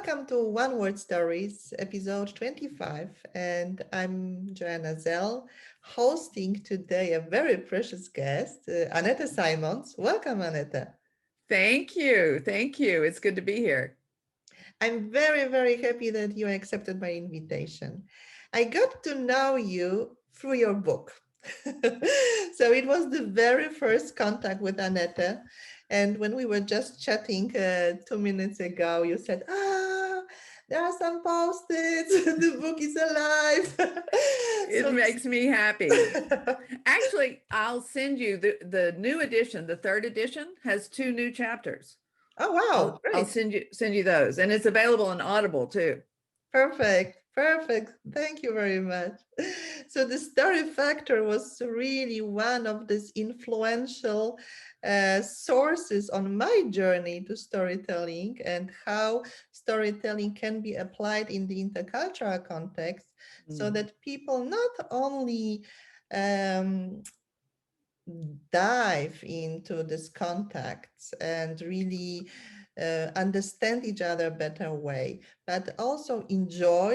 Welcome to One Word Stories, episode 25. And I'm Joanna Zell, hosting today a very precious guest, Annette Simmons. Welcome, Annette. Thank you. Thank you. It's good to be here. I'm very, very happy that you accepted my invitation. I got to know you through your book. So it was the very first contact with Annette. And when we were just chatting 2 minutes ago, you said, there are some post-its, the book is alive. It So this, makes me happy. Actually, I'll send you the new edition. The third edition has two new chapters. oh, wow, I'll great. send you those, and it's available on Audible too. Perfect. Perfect. Thank you very much. So the story factor was really one of these influential sources on my journey to storytelling and how storytelling can be applied in the intercultural context so Mm. that people not only um, dive into these contacts and really understand each other better way, but also enjoy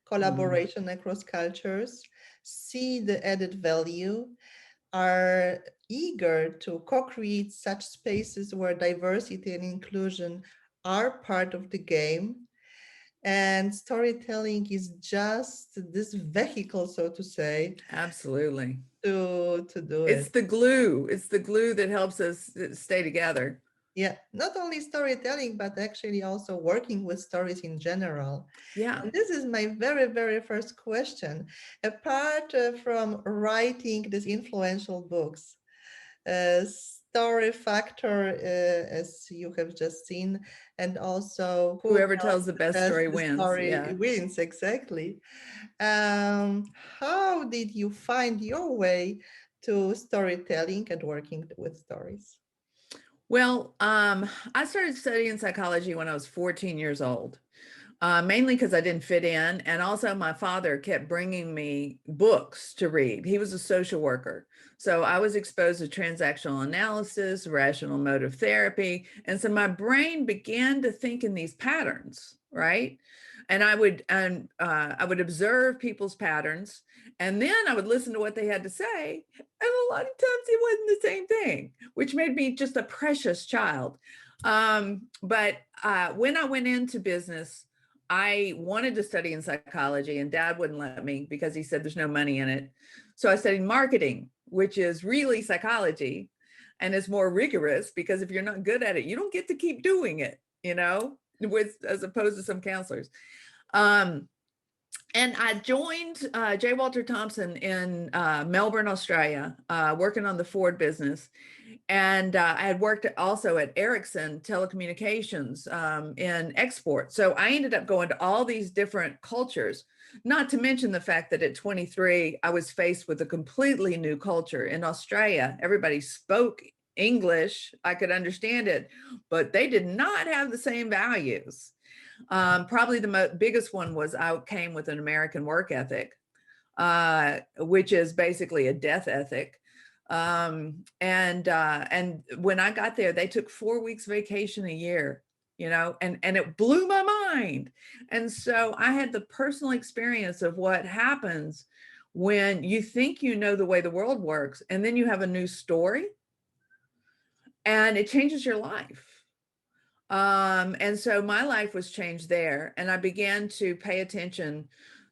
Mm. collaboration across cultures, see the added value, are eager to co-create such spaces where diversity and inclusion are part of the game. And storytelling is just this vehicle, so to say, Absolutely. to do It's it. the glue. It's the glue that helps us stay together. Yeah, not only storytelling, but actually also working with stories in general. Yeah. And this is my very, very first question. Apart from writing these influential books, story factor, as you have just seen, and also who Whoever tells tells the the best best story the wins. story Yeah. wins, exactly. How did you find your way to storytelling and working with stories? Well, I started studying psychology when I was 14 years old. Mainly because I didn't fit in. And also, my father kept bringing me books to read. He was a social worker. So I was exposed to transactional analysis, rational motive therapy. And so my brain began to think in these patterns, right? And I would observe people's patterns, and then I would listen to what they had to say. And a lot of times it wasn't the same thing, which made me just a precious child. But when I went into business, I wanted to study in psychology, and dad wouldn't let me because he said there's no money in it. So I studied marketing, which is really psychology, and it's more rigorous because if you're not good at it, you don't get to keep doing it, with as opposed to some counselors. Um, and I joined J. Walter Thompson in Melbourne, Australia, working on the Ford business. And I had worked also at Ericsson Telecommunications in export. So I ended up going to all these different cultures, not to mention the fact that at 23, I was faced with a completely new culture. In Australia, everybody spoke English. I could understand it, but they did not have the same values. Probably the biggest one was I came with an American work ethic, which is basically a death ethic. And when I got there, they took 4 weeks vacation a year, and it blew my mind. And so I had the personal experience of what happens when you think you know the way the world works, and then you have a new story, and it changes your life. And so my life was changed there, and I began to pay attention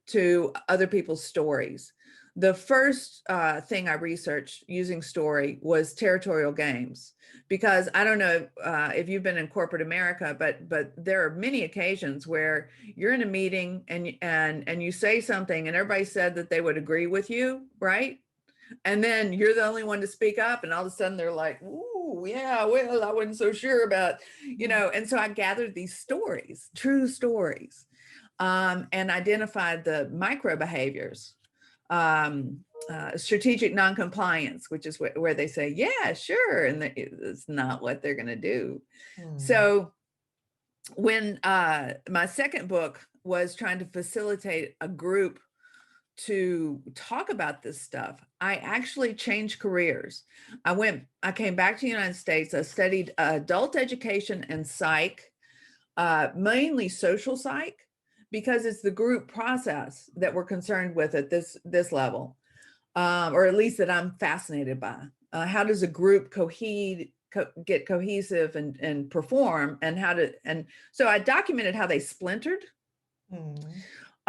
to other people's stories. The first thing I researched using story was territorial games, because I don't know if you've been in corporate America, but there are many occasions where you're in a meeting and you say something, and everybody said that they would agree with you, right? And then you're the only one to speak up, and all of a sudden they're like, "Ooh, yeah, well, I wasn't so sure about." And so I gathered these stories, true stories, and identified the micro behaviors. Strategic noncompliance, which is where they say, "Yeah, sure," and it's not what they're going to do. Hmm. So when my second book was trying to facilitate a group to talk about this stuff, I actually changed careers. I came back to the United States. I studied adult education and psych. mainly social psych, because it's the group process that we're concerned with at this level, or at least that I'm fascinated by. How does a group get cohesive and perform, and so I documented how they splintered. Mm.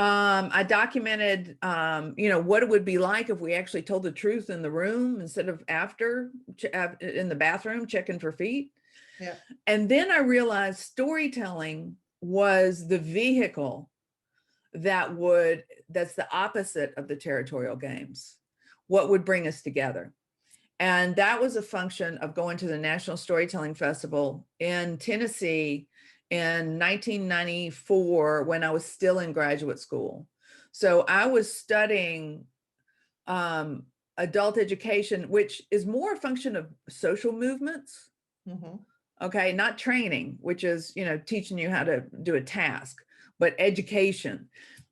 I documented, what it would be like if we actually told the truth in the room instead of after in the bathroom checking for feet. Yeah. And then I realized storytelling was the vehicle that's the opposite of the territorial games. What would bring us together? And that was a function of going to the National Storytelling Festival in Tennessee in 1994 when I was still in graduate school. So I was studying adult education, which is more a function of social movements. Mm-hmm. Okay, not training, which is, teaching you how to do a task, but education.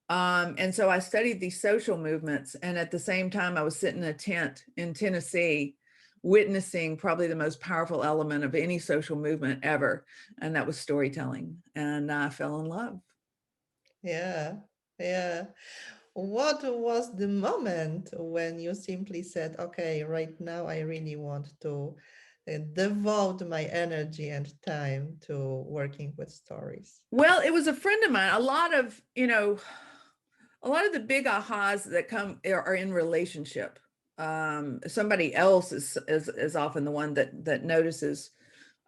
And so I studied these social movements. And at the same time, I was sitting in a tent in Tennessee, witnessing probably the most powerful element of any social movement ever. And that was storytelling. And I fell in love. Yeah. Yeah. What was the moment when you simply said, okay, right now I really want to devote my energy and time to working with stories? Well, it was a friend of mine. A lot of the big ahas that come are in relationship. Somebody else is often the one that notices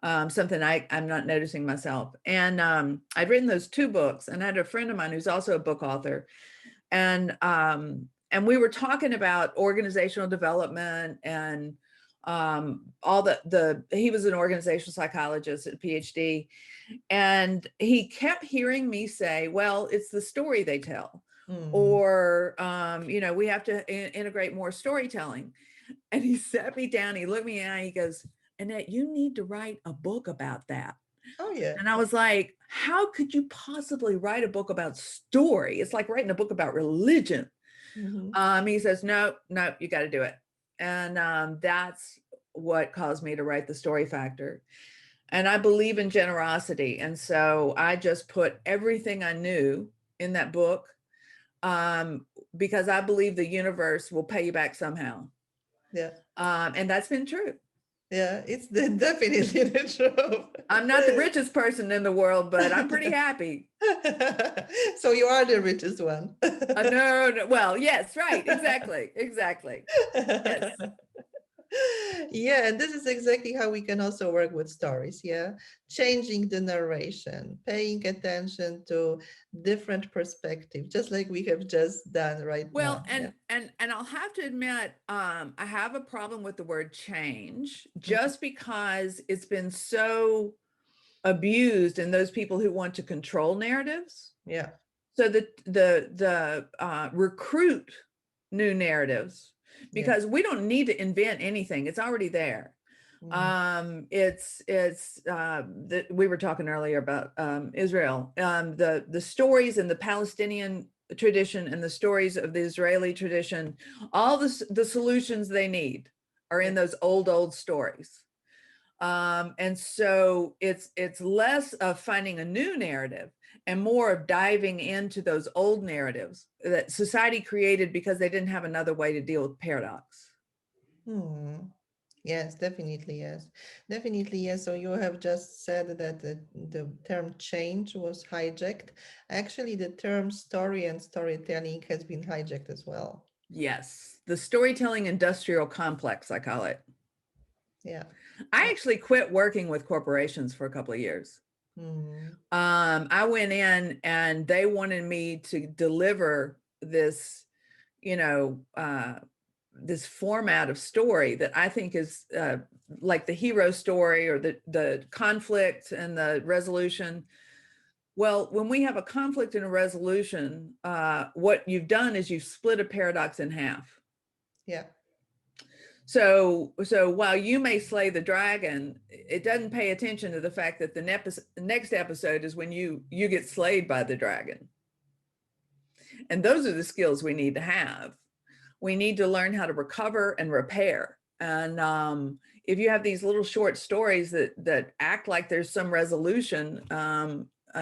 something I'm not noticing myself. And I'd written those 2 books, and I had a friend of mine who's also a book author, and we were talking about organizational development and all he was an organizational psychologist at PhD, and he kept hearing me say, well, it's the story they tell, Mm. or we have to integrate more storytelling. And he sat me down, he looked me in the eye, he goes, Annette, you need to write a book about that. Oh, yeah. And I was like, how could you possibly write a book about story? It's like writing a book about religion. Mm-hmm. He says, no, you got to do it. And that's what caused me to write The Story Factor. And I believe in generosity. And so I just put everything I knew in that book, because I believe the universe will pay you back somehow. Yeah. And that's been true. Yeah, it's definitely the truth. I'm not the richest person in the world, but I'm pretty happy. So you are the richest one. No. Well, yes, right. Exactly. Yes. Yeah, and this is exactly how we can also work with stories. Yeah, changing the narration, paying attention to different perspective, just like we have just done right Well, now. Yeah. and I'll have to admit, I have a problem with the word change, Mhm. just because it's been so abused in those people who want to control narratives. Yeah. So the recruit new narratives, Yeah. because we don't need to invent anything; it's already there. Mm. It's that we were talking earlier about Israel, the stories in the Palestinian tradition and the stories of the Israeli tradition, all the solutions they need are Yeah. in those old stories. And so it's less of finding a new narrative and more of diving into those old narratives that society created because they didn't have another way to deal with paradox. Hmm. Yes, definitely, yes. Definitely, yes. So you have just said that the term change was hijacked. Actually, the term story and storytelling has been hijacked as well. Yes, the storytelling industrial complex, I call it. Yeah. I Yeah. actually quit working with corporations for a couple of years. Hmm. I went in and they wanted me to deliver this, you know, this format of story that I think is like the hero story or the conflict and the resolution. Well, when we have a conflict and a resolution, what you've done is you've split a paradox in half. Yeah. So while you may slay the dragon, it doesn't pay attention to the fact that the next episode is when you get slayed by the dragon. And those are the skills we need to have. We need to learn how to recover and repair. And if you have these little short stories that act like there's some resolution,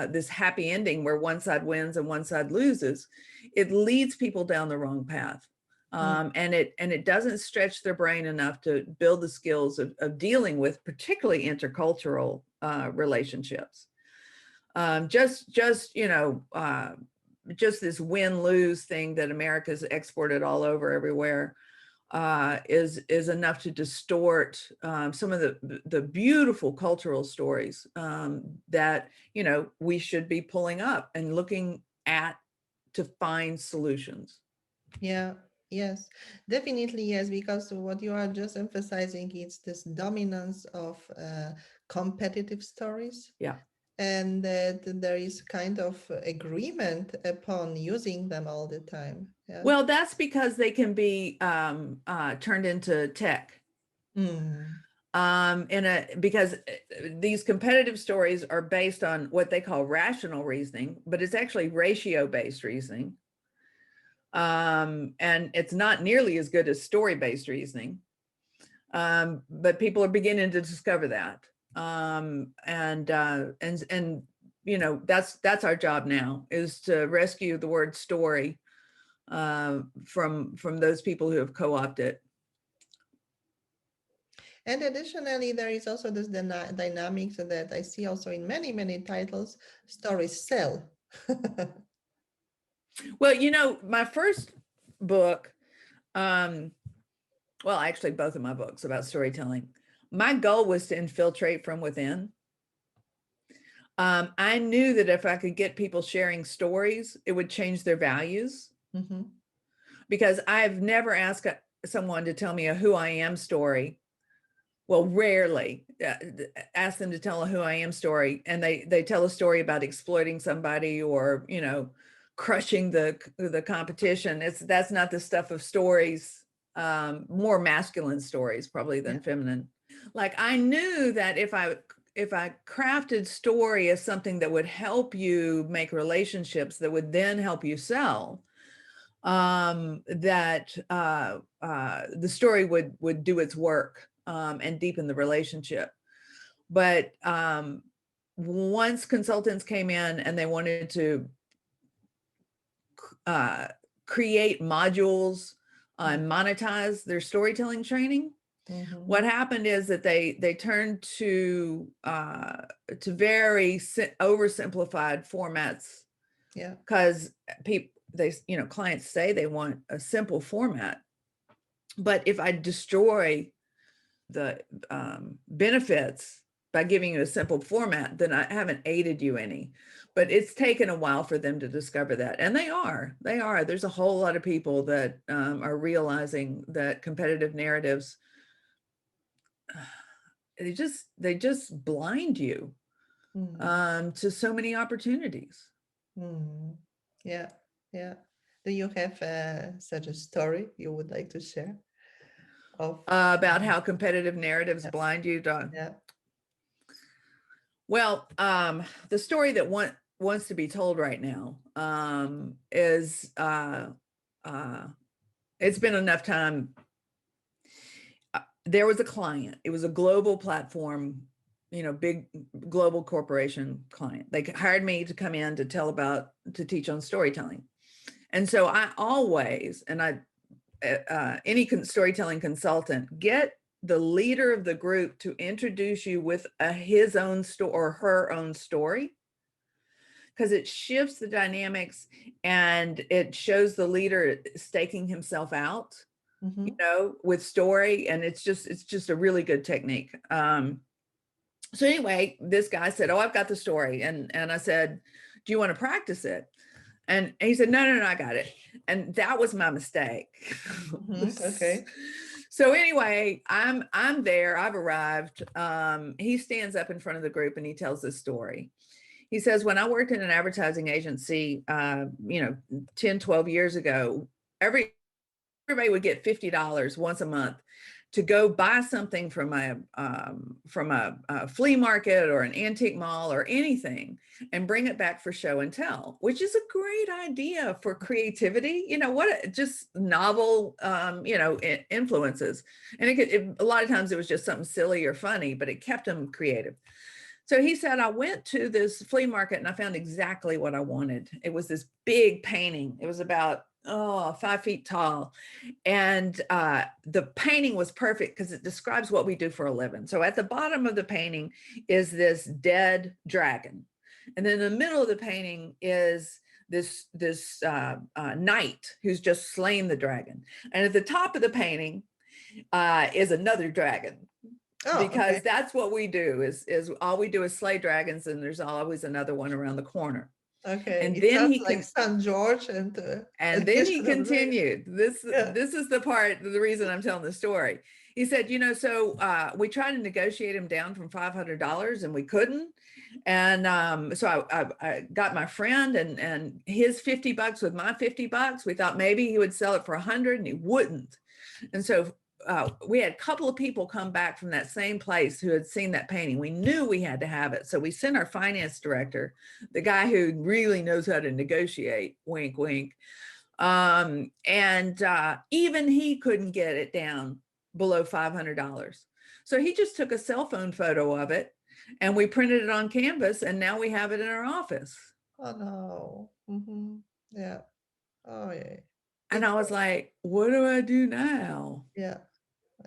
this happy ending where one side wins and one side loses, it leads people down the wrong path. And it doesn't stretch their brain enough to build the skills of dealing with particularly intercultural relationships. Just this win-lose thing that America's exported all over everywhere is enough to distort some of the beautiful cultural stories that we should be pulling up and looking at to find solutions. Yeah, yes, definitely yes, because what you are just emphasizing is this dominance of competitive stories, Yeah. and that there is kind of agreement upon using them all the time. Yeah. Well, that's because they can be turned into tech. Mm. Because these competitive stories are based on what they call rational reasoning, but it's actually ratio-based reasoning. And it's not nearly as good as story-based reasoning. But people are beginning to discover that. That's our job now, is to rescue the word story from those people who have co-opted. And additionally, there is also this dynamics that I see also in many, many titles. Stories sell. Well, my first book, well, actually both of my books about storytelling, my goal was to infiltrate from within. I knew that if I could get people sharing stories, it would change their values. Mm-hmm. Because I've never asked someone to tell me a who I am story. Well, rarely ask them to tell a who I am story, and they tell a story about exploiting somebody or crushing the competition. That's not the stuff of stories. More masculine stories probably than feminine. Like, I knew that if I crafted story as something that would help you make relationships that would then help you sell, that the story would do its work and deepen the relationship. But once consultants came in and they wanted to create modules and monetize their storytelling training, what happened is that they turned to very oversimplified formats. Yeah. Because clients say they want a simple format, but if I destroy the benefits by giving you a simple format, then I haven't aided you any. But it's taken a while for them to discover that, and they are. There's a whole lot of people that are realizing that competitive narratives, they just blind you to so many opportunities. Yeah, yeah. Do you have such a story you would like to share? About how competitive narratives blind you? Yeah. Well, the story that wants to be told right now is it's been enough time. There was a client. It was a global platform, big global corporation client. They hired me to come in to teach on storytelling. And so I always, any storytelling consultant, get the leader of the group to introduce you with his own story or her own story, because it shifts the dynamics and it shows the leader staking himself out, with story. And it's just a really good technique. So anyway, this guy said, "Oh, I've got the story." And I said, "Do you want to practice it?" And he said, no, I got it. And that was my mistake. Okay. So anyway, I'm there, I've arrived. He stands up in front of the group and he tells this story. He says, when I worked in an advertising agency, 10, 12 years ago, everybody would get $50 once a month to go buy something from a flea market or an antique mall or anything and bring it back for show and tell, which is a great idea for creativity. Just novel, influences. And a lot of times it was just something silly or funny, but it kept them creative. So he said, I went to this flea market and I found exactly what I wanted. It was this big painting. It was about 5 feet tall. And the painting was perfect because it describes what we do for a living. So at the bottom of the painting is this dead dragon. And then in the middle of the painting is this knight who's just slain the dragon. And at the top of the painting is another dragon. Oh, Because okay. that's what we do is all we do is slay dragons, and there's always another one around the corner. Okay. And It then sounds he like can St. George and and then he Vision of Dragon. continued. This Yeah. this is the part, the reason I'm telling the story. He said, so we tried to negotiate him down from $500 and we couldn't. And so I got my friend and his $50 with my $50. We thought maybe he would sell it for 100 and he wouldn't. And so we had a couple of people come back from that same place who had seen that painting. We knew we had to have it. So we sent our finance director, the guy who really knows how to negotiate, wink, wink. And even he couldn't get it down below $500. So he just took a cell phone photo of it and we printed it on canvas, and now we have it in our office. Oh no. Yeah. Oh yeah. And It's I was like, what do I do now? yeah.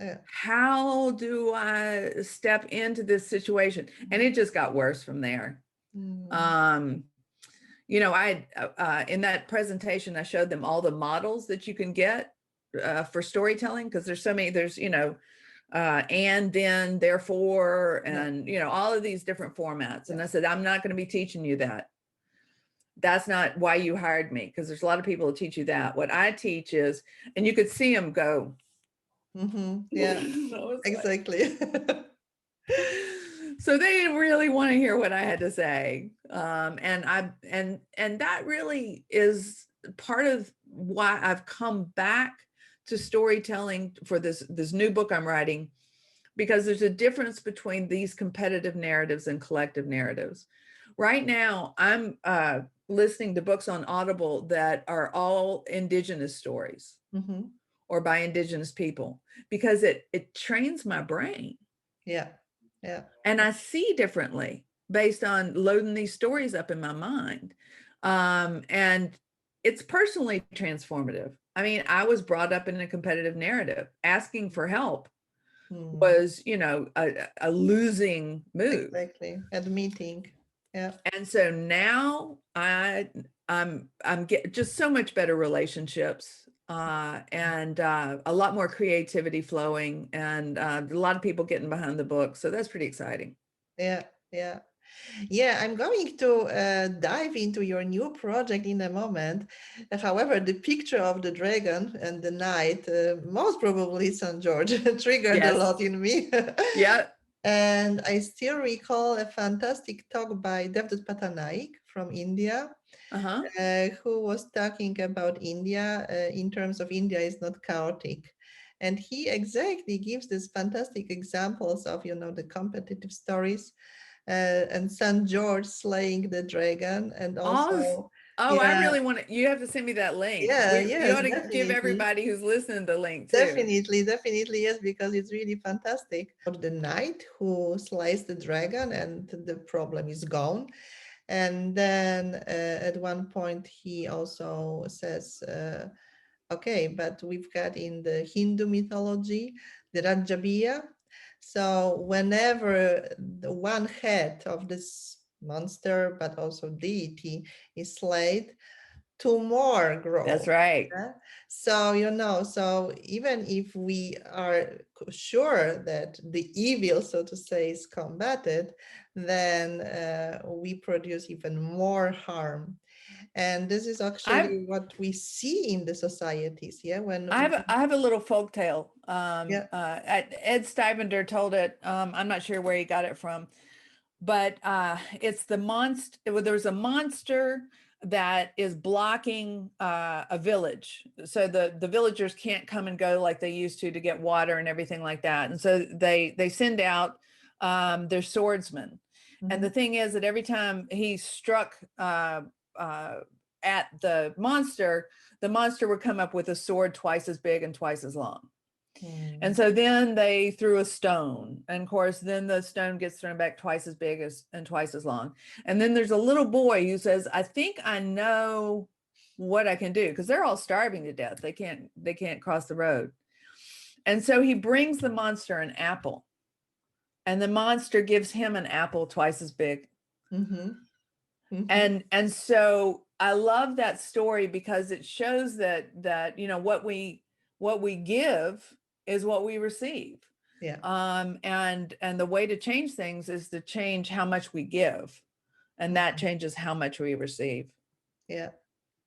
Yeah. How do I step into this situation? And it just got worse from there. Mm. I in that presentation, I showed them all the models that you can get for storytelling, because there's so many. There's and then, therefore, Yeah. and all of these different formats. And Yeah. I said, I'm not going to be teaching you that. That's not why you hired me, because there's a lot of people who teach you that. What I teach is, and you could see them go. Yeah. Like, Exactly. so they didn't really want to hear what I had to say. And that really is part of why I've come back to storytelling for this new book I'm writing, because there's a difference between these competitive narratives and collective narratives. Right now, I'm listening to books on Audible that are all Indigenous stories or by Indigenous people, because it trains my brain. Yeah. Yeah. And I see differently based on loading these stories up in my mind. And it's personally transformative. I mean, I was brought up in a competitive narrative. Asking for help was, a losing move. Exactly. Admitting. Yeah. And so now I'm getting just so much better relationships, and a lot more creativity flowing, and a lot of people getting behind the book. So that's pretty exciting. Yeah. Yeah. Yeah, I'm going to dive into your new project in a moment. However, the picture of the dragon and the knight, most probably St. George, triggered a Yes. lot in me. Yeah. And I still recall a fantastic talk by Devdutt Patanaik from India, who was talking about India in terms of India is not chaotic. And he exactly gives these fantastic examples of, the competitive stories and St. George slaying the dragon, and also, I yeah, really want to. You have to send me that link. yeah, You yes, ought to give definitely, everybody who's listening the link too. definitely, yes, because it's really fantastic. The knight who slays the dragon, and the problem is gone. And then at one point he also says, okay, but we've got in the Hindu mythology the Rajabhiya. So whenever the one head of this monster, but also deity, is slayed, two more grow. That's right. Yeah? So, so even if we are sure that the evil, so to say, is combated, then we produce even more harm. And this is actually what we see in the societies. Yeah, when I have a little folk tale. yeah. Ed Stuyvesant told it. I'm not sure where he got it from, but it's the monster. There's a monster that is blocking a village, so the villagers can't come and go like they used to get water and everything like that. And so they send out their swordsmen. And the thing is that every time he struck at the monster would come up with a sword twice as big and twice as long. And so then they threw a stone. And of course, then the stone gets thrown back twice as big and twice as long. And then there's a little boy who says, I think I know what I can do, because they're all starving to death. They can't cross the road. And so he brings the monster an apple. And the monster gives him an apple twice as big. And so I love that story because it shows that what we give is what we receive. Yeah. And the way to change things is to change how much we give, and that changes how much we receive. Yeah.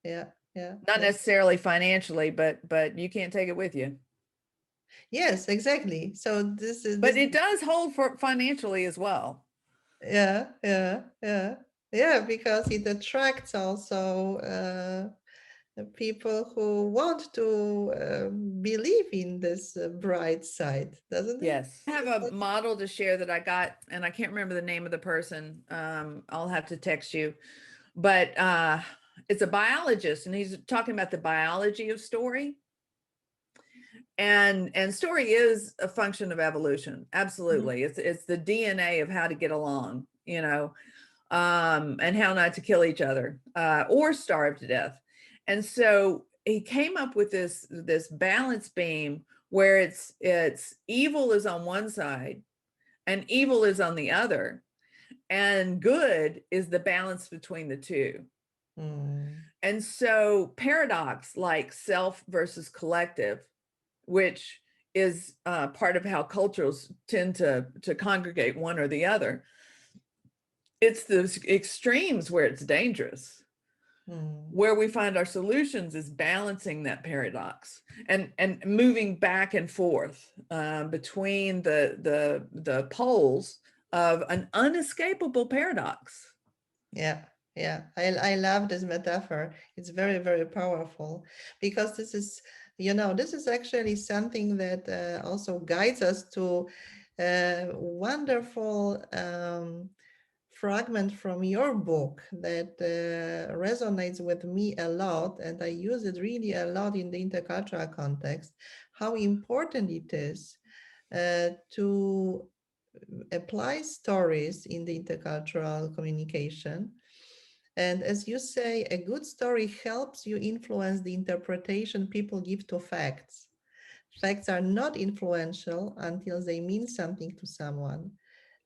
Yeah. Yeah. Not necessarily financially, but you can't take it with you. Yes, exactly. So but it does hold for financially as well. Yeah. Because it attracts also people who want to believe in this bright side, doesn't it? Yes. I have a model to share that I got, and I can't remember the name of the person. I'll have to text you, but it's a biologist, and he's talking about the biology of story. And story is a function of evolution. Absolutely. It's the DNA of how to get along, and how not to kill each other or starve to death. And so he came up with this balance beam where it's evil is on one side and evil is on the other, and good is the balance between the two. And so paradox, like self versus collective, which is part of how cultures tend to congregate one or the other. It's the extremes where it's dangerous. Where we find our solutions is balancing that paradox and moving back and forth between the poles of an unescapable paradox. Yeah. I love this metaphor. It's very, very powerful, because this is actually something that also guides us to a wonderful fragment from your book that resonates with me a lot, and I use it really a lot in the intercultural context, how important it is to apply stories in the intercultural communication. And as you say, a good story helps you influence the interpretation people give to facts. Facts are not influential until they mean something to someone.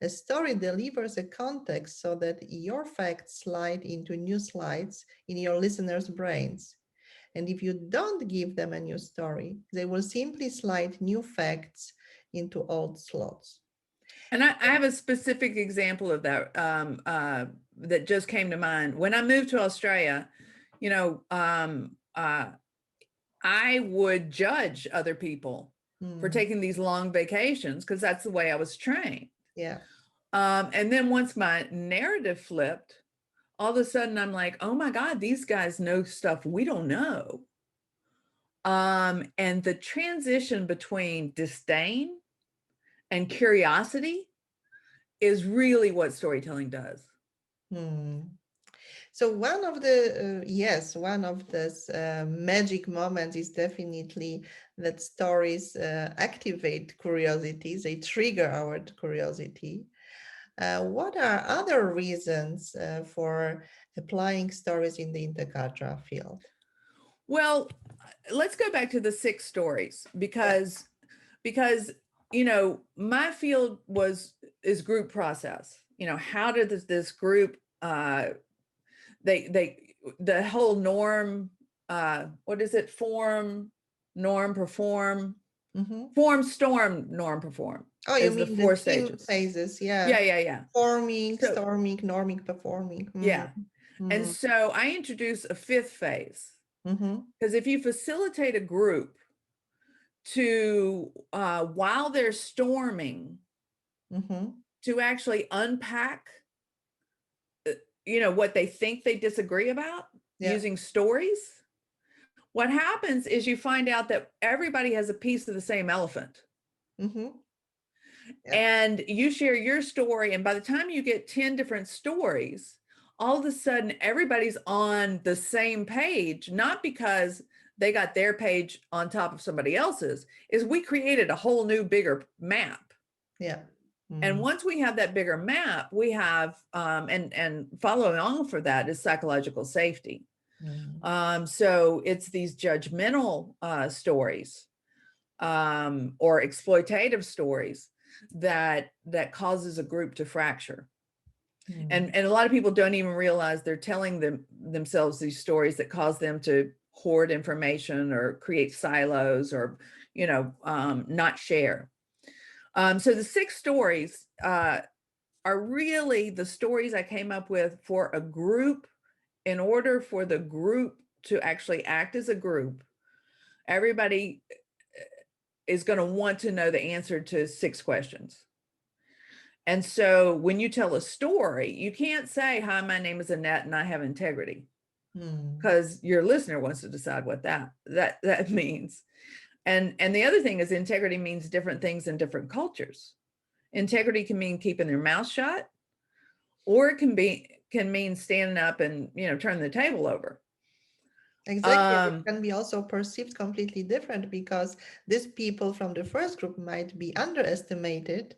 A story delivers a context so that your facts slide into new slides in your listeners' brains. And if you don't give them a new story, they will simply slide new facts into old slots. And I have a specific example of that that just came to mind. When I moved to Australia, I would judge other people for taking these long vacations because that's the way I was trained. Yeah. And then once my narrative flipped, all of a sudden I'm like, oh my God, these guys know stuff we don't know. And the transition between disdain and curiosity is really what storytelling does. So one of the magic moments is definitely that stories activate curiosity. They trigger our curiosity. What are other reasons for applying stories in the intercultural field? Well, let's go back to the 6 stories because my field is group process. How did this group the whole norm, what is it? Form, norm, perform, form, storm, norm, perform. Oh, you mean the 4 stages? Phases, yeah. Yeah. Forming, storming, norming, performing. Yeah. And so I introduce a 5th phase. Because if you facilitate a group to, while they're storming, to actually unpack, what they think they disagree about using stories, what happens is you find out that everybody has a piece of the same elephant. And you share your story, and by the time you get 10 different stories, all of a sudden everybody's on the same page, not because they got their page on top of somebody else's, is we created a whole new bigger map. Yeah. And once we have that bigger map, we have, and following on for that is psychological safety. So it's these judgmental stories or exploitative stories that causes a group to fracture. And a lot of people don't even realize they're telling themselves these stories that cause them to hoard information or create silos or, not share. So the 6 stories are really the stories I came up with for a group. In order for the group to actually act as a group, everybody is going to want to know the answer to 6 questions. And so when you tell a story, you can't say, hi, my name is Annette and I have integrity, because your listener wants to decide what that means. And the other thing is integrity means different things in different cultures. Integrity can mean keeping their mouth shut, or it can mean standing up and, turning the table over. Exactly. It can be also perceived completely different, because these people from the first group might be underestimated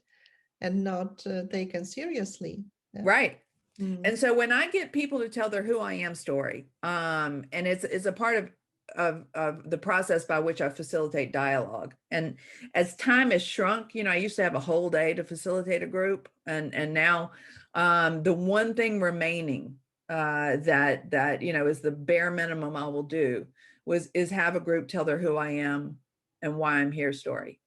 and not taken seriously. Yeah. Right. And so when I get people to tell their who I am story, and it's a part of the process by which I facilitate dialogue. And as time has shrunk, I used to have a whole day to facilitate a group, and now the one thing remaining that is the bare minimum I will do is have a group tell their who I am and why I'm here story,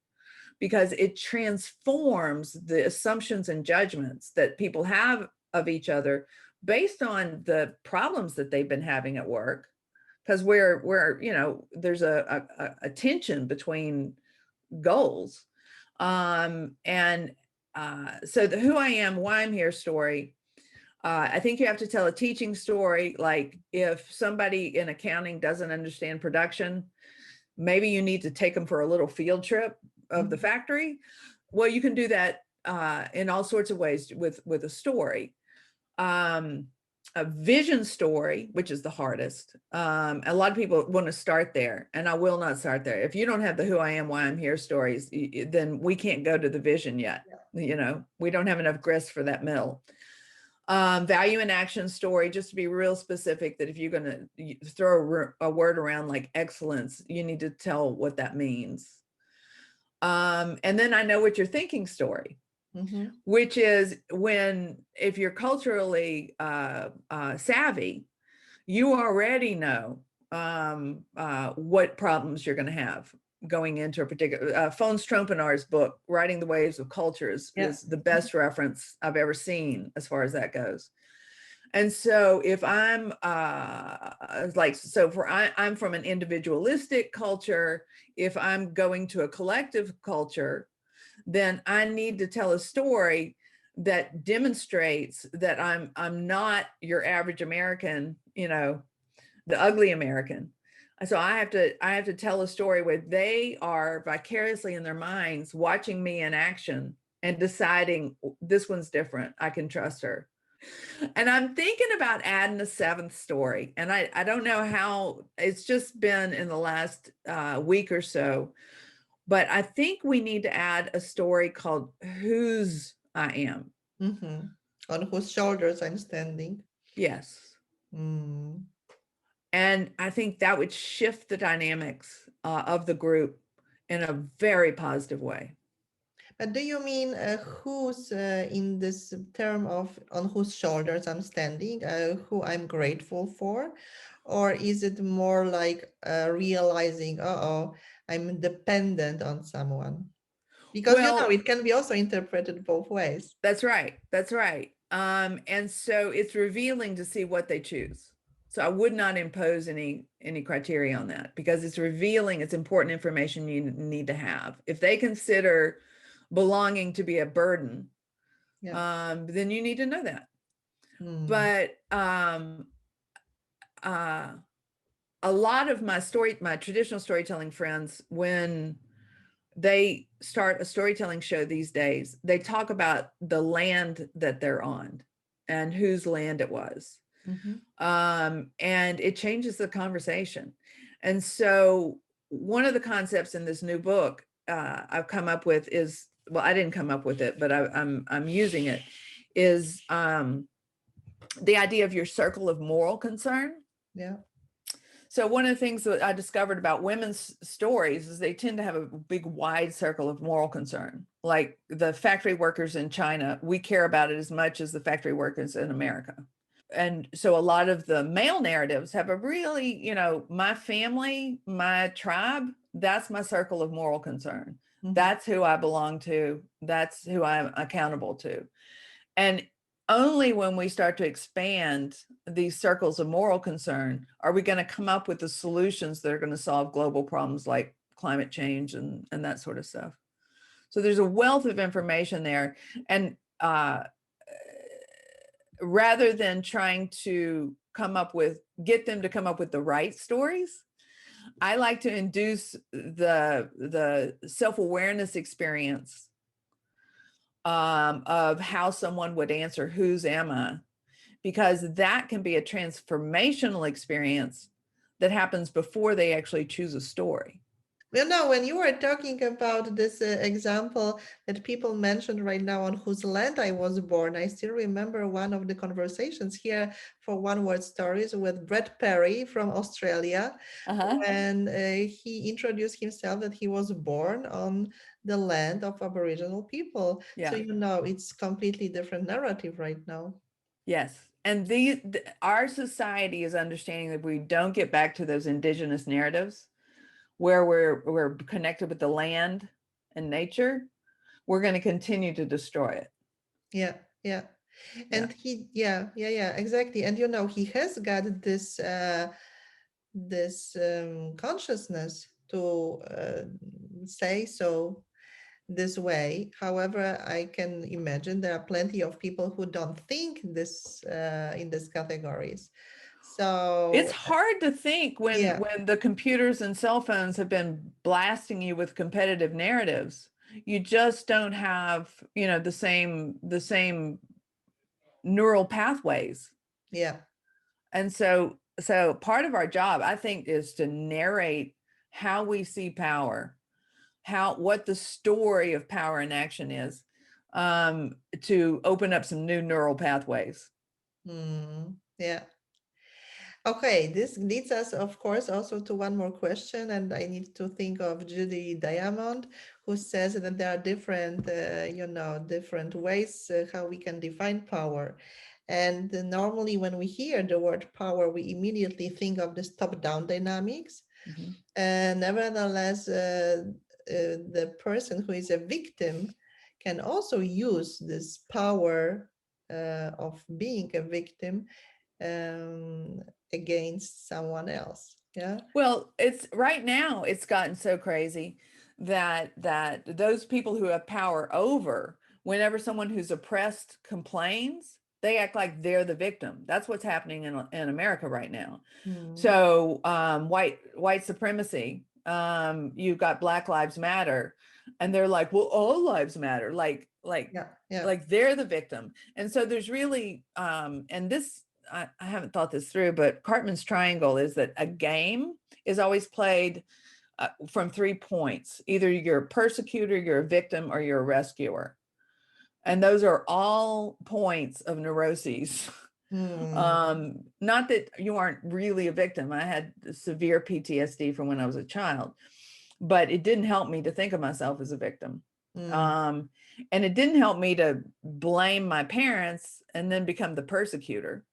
because it transforms the assumptions and judgments that people have of each other based on the problems that they've been having at work. Because we're there's a tension between goals. So the who I am, why I'm here story, I think you have to tell a teaching story. Like if somebody in accounting doesn't understand production, maybe you need to take them for a little field trip of the factory. Well, you can do that in all sorts of ways with a story. A vision story, which is the hardest. A lot of people want to start there, and I will not start there. If you don't have the who I am, why I'm here stories, then we can't go to the vision yet. We don't have enough grist for that mill. Value and action story, just to be real specific, that if you're going to throw a word around like excellence, you need to tell what that means. And then I know what you're thinking story. Which is if you're culturally savvy, you already know what problems you're going to have going into a particular. Von Strompenar's book, Writing the Waves of Cultures, is the best reference I've ever seen as far as that goes. And so if I'm I'm from an individualistic culture, if I'm going to a collective culture, then I need to tell a story that demonstrates that I'm not your average American, the ugly American. So I have to tell a story where they are vicariously in their minds watching me in action and deciding this one's different. I can trust her. And I'm thinking about adding a 7th story. And I don't know how, it's just been in the last week or so. But I think we need to add a story called Whose I Am. On whose shoulders I'm standing. Yes. And I think that would shift the dynamics of the group in a very positive way. But do you mean who's in this term of on whose shoulders I'm standing, who I'm grateful for? Or is it more like realizing, I'm dependent on someone? Because, it can be also interpreted both ways. That's right. That's right. And so it's revealing to see what they choose. So I would not impose any criteria on that, because it's revealing, it's important information you need to have. If they consider belonging to be a burden, then you need to know that. But a lot of my traditional storytelling friends, when they start a storytelling show these days, they talk about the land that they're on and whose land it was. And it changes the conversation. And so one of the concepts in this new book I've come up with is, well, I didn't come up with it, but I'm using it, is the idea of your circle of moral concern. Yeah. So one of the things that I discovered about women's stories is they tend to have a big wide circle of moral concern. Like the factory workers in China, we care about it as much as the factory workers in America. And so a lot of the male narratives have a really, my family, my tribe, that's my circle of moral concern. Mhm. That's who I belong to. That's who I'm accountable to. And only when we start to expand these circles of moral concern are we going to come up with the solutions that are going to solve global problems like climate change and that sort of stuff. So there's a wealth of information there. And rather than trying to get them to come up with the right stories, I like to induce the self-awareness experience of how someone would answer, whose am I? Because that can be a transformational experience that happens before they actually choose a story. When you were talking about this example that people mentioned right now on whose land I was born, I still remember one of the conversations here for One Word Stories with Brett Perry from Australia, Uh-huh. when he introduced himself that he was born on the land of Aboriginal people. So, Yeah. it's completely different narrative right now. Yes. And our society is understanding that we don't get back to those indigenous narratives where we're connected with the land and nature, we're going to continue to destroy it. Yeah, yeah. Yeah. And yeah, exactly. And he has got this consciousness to say so this way. However, I can imagine there are plenty of people who don't think this in these categories. It's So hard to think when yeah, when the computers and cell phones have been blasting you with competitive narratives. You just don't have, the same neural pathways. yeah. And so part of our job, I think, is to narrate how we see power, what the story of power in action is, to open up some new neural pathways. Yeah. Okay, this leads us, of course, also to one more question, and I need to think of Judy Diamond, who says that there are different ways how we can define power. And normally, when we hear the word power, we immediately think of this top-down dynamics. Mhm. Nevertheless, the person who is a victim can also use this power of being a victim um, against someone else. Yeah. Well, it's right now it's gotten so crazy that those people who have power over, whenever someone who's oppressed complains, they act like they're the victim. That's what's happening in America right now. Mm. So white supremacy, you've got Black Lives Matter, and they're like, well, all lives matter, Yeah. Yeah. like they're the victim. And so there's really and this I haven't thought this through, but Cartman's triangle is that a game is always played from 3 points. Either you're a persecutor, you're a victim, or you're a rescuer. And those are all points of neuroses. Mm. Not that you aren't really a victim. I had severe PTSD from when I was a child, but it didn't help me to think of myself as a victim. Mm. Um, and it didn't help me to blame my parents and then become the persecutor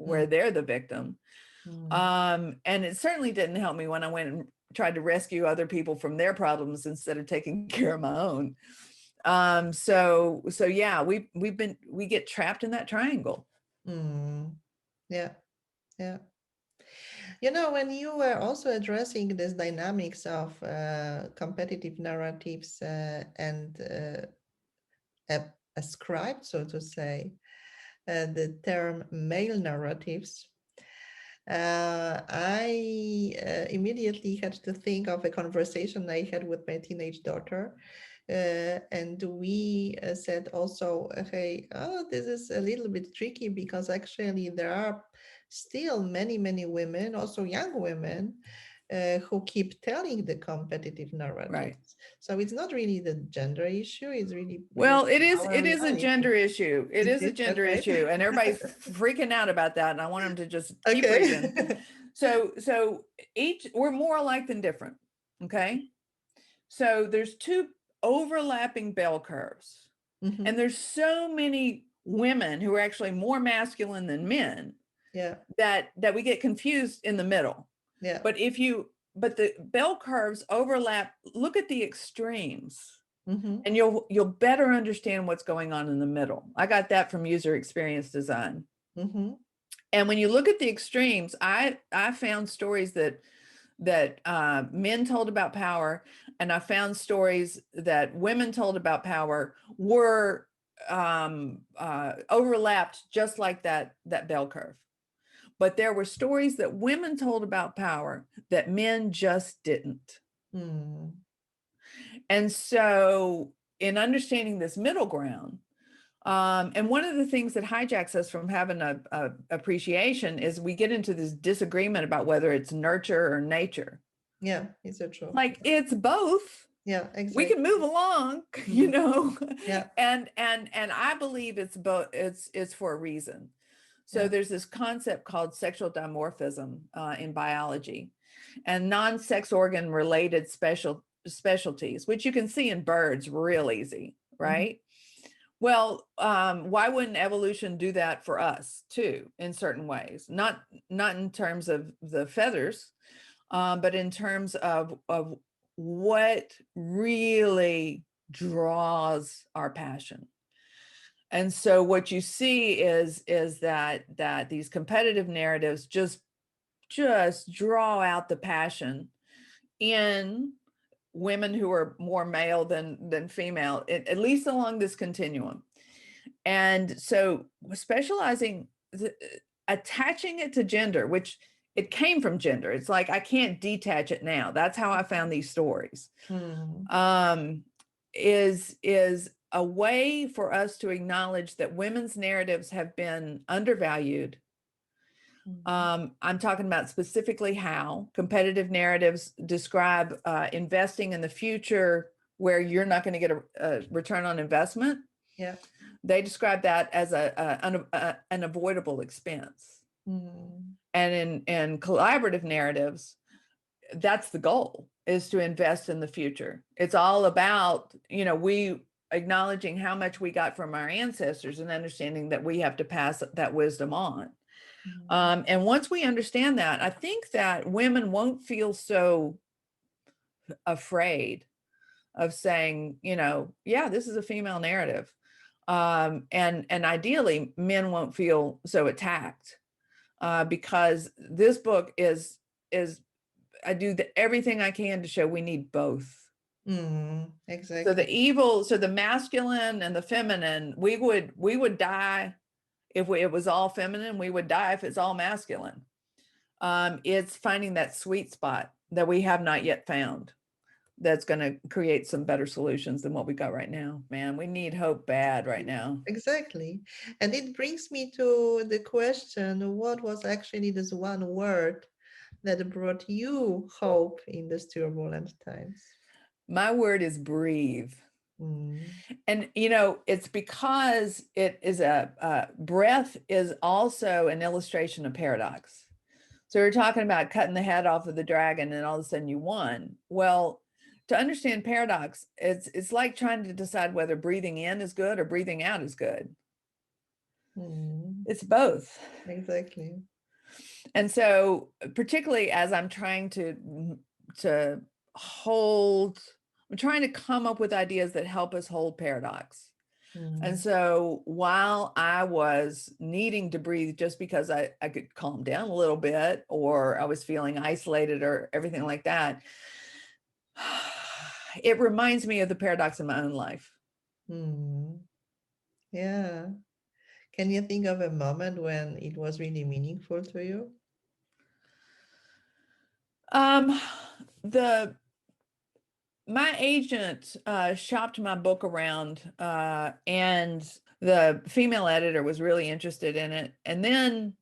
Mm. where they're the victim. Mm. And it certainly didn't help me when I went and tried to rescue other people from their problems instead of taking care of my own. So yeah, we get trapped in that triangle. Mm. Yeah. Yeah. When you were also addressing this dynamics of competitive narratives and ascribed, so to say, the term male narratives, I immediately had to think of a conversation I had with my teenage daughter. And we said also, hey, this is a little bit tricky because actually there are still many, many women, also young women, who keep telling the competitive Right. narratives. So it's not really the gender issue, it's really Well, our it is a reality. gender issue. It Is is a it? gender Okay. issue, and everybody's freaking out about that. And I want them to just keep reading. Okay. So each, we're more alike than different. Okay. So there's two overlapping bell curves, and Hmm. there's so many women who are actually more masculine than men Yeah. that we get confused in the middle. Yeah. But the bell curves overlap. Look at the extremes, Hmm. and you'll better understand what's going on in the middle. I got that from user experience design. Hmm. And when you look at the extremes, I found stories that men told about power, and I found stories that women told about power were overlapped just like that bell curve. But there were stories that women told about power that men just didn't. Mm. And so, in understanding this middle ground, and one of the things that hijacks us from having a appreciation is we get into this disagreement about whether it's nurture or nature. Yeah, it's so true. Like, it's both. Yeah, We can exactly. move along, you Mhm. know. Yeah, And I believe it's both. It's for a reason. So yeah. there's this concept called sexual dimorphism in biology, and non-sex organ related specialties, which you can see in birds real easy, Mhm. right? Well, why wouldn't evolution do that for us too, in certain ways? Not in terms of the feathers, but in terms of what really draws our passion. And so what you see is that these competitive narratives just draw out the passion in women who are more male than female, at least along this continuum. And so specializing, attaching it to gender, which it came from gender. It's like, I can't detach it now. That's how I found these stories. Mm. Um, is a way for us to acknowledge that women's narratives have been undervalued. Mhm. I'm talking about specifically how competitive narratives describe investing in the future where you're not going to get a return on investment. Yeah. They describe that as an avoidable expense. Mm. And in collaborative narratives, that's the goal, is to invest in the future. It's all about, we acknowledging how much we got from our ancestors and understanding that we have to pass that wisdom on. Mm. And once we understand that, I think that women won't feel so afraid of saying, yeah, this is a female narrative. And ideally, men won't feel so attacked, because this book is I do everything I can to show we need both. Mm. So Exactly. so the masculine and the feminine, we would die if it was all feminine. We would die if it's all masculine. It's finding that sweet spot that we have not yet found, that's going to create some better solutions than what we got right now. Man, we need hope bad right now. Exactly. And it brings me to the question, what was actually this one word that brought you hope in these turbulent times? My word is breathe. Mm. And it's because it is breath is also an illustration of paradox. So we're talking about cutting the head off of the dragon and all of a sudden you won. Well, to understand paradox, it's like trying to decide whether breathing in is good or breathing out is good. Mm. It's both. Exactly. And so, particularly as I'm trying to hold, I'm trying to come up with ideas that help us hold paradox. And Mm. so while I was needing to breathe just because I could calm down a little bit, or I was feeling isolated or everything like that, it reminds me of the paradox in my own life. Mm. Yeah. Can you think of a moment when it was really meaningful to you? Um, the My agent shopped my book around, and the female editor was really interested in it. And then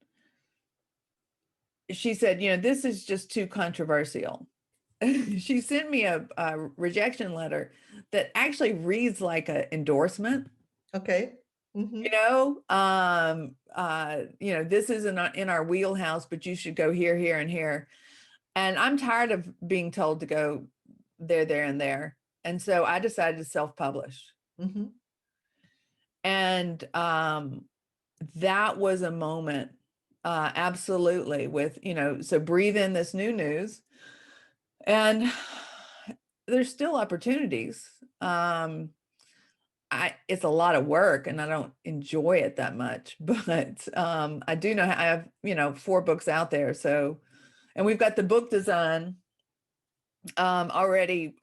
she said, this is just too controversial. She sent me a rejection letter that actually reads like an endorsement. Okay. Mm-hmm. This isn't in our wheelhouse, but you should go here, here, and here. And I'm tired of being told to go there, and there. And so I decided to self-publish. Mm-hmm. And that was a moment, absolutely, with, so breathe in this new news. And there's still opportunities. It's a lot of work and I don't enjoy it that much, but I do know I have, 4 books out there. So, and we've got the book design already.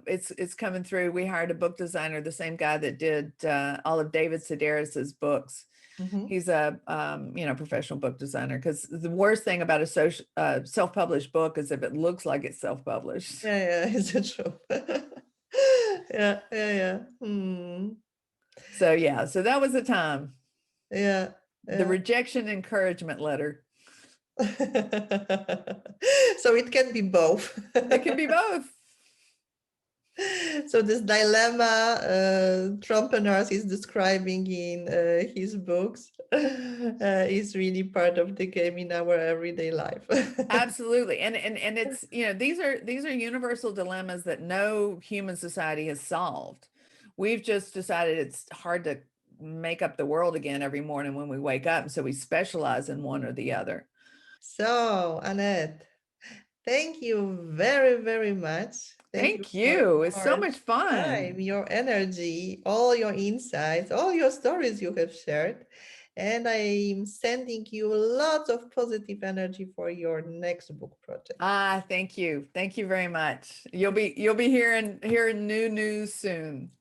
It's coming through. We hired a book designer, the same guy that did all of David Sedaris's books. Mm-hmm. He's a professional book designer, because the worst thing about a self-published book is if it looks like it's self-published. Yeah, is it true? Yeah. So that was the time. Yeah. The rejection encouragement letter. So it can be both. It can be both. So this dilemma Trumpreneurs is describing in his books is really part of the game in our everyday life. Absolutely. And it's, these are universal dilemmas that no human society has solved. We've just decided it's hard to make up the world again every morning when we wake up. And so we specialize in one or the other. So, Annette, thank you very, very much. Thank you. It's so much fun. Time, your energy, all your insights, all your stories you have shared. And I'm sending you lots of positive energy for your next book project. Thank you. Thank you very much. You'll be hearing new news soon.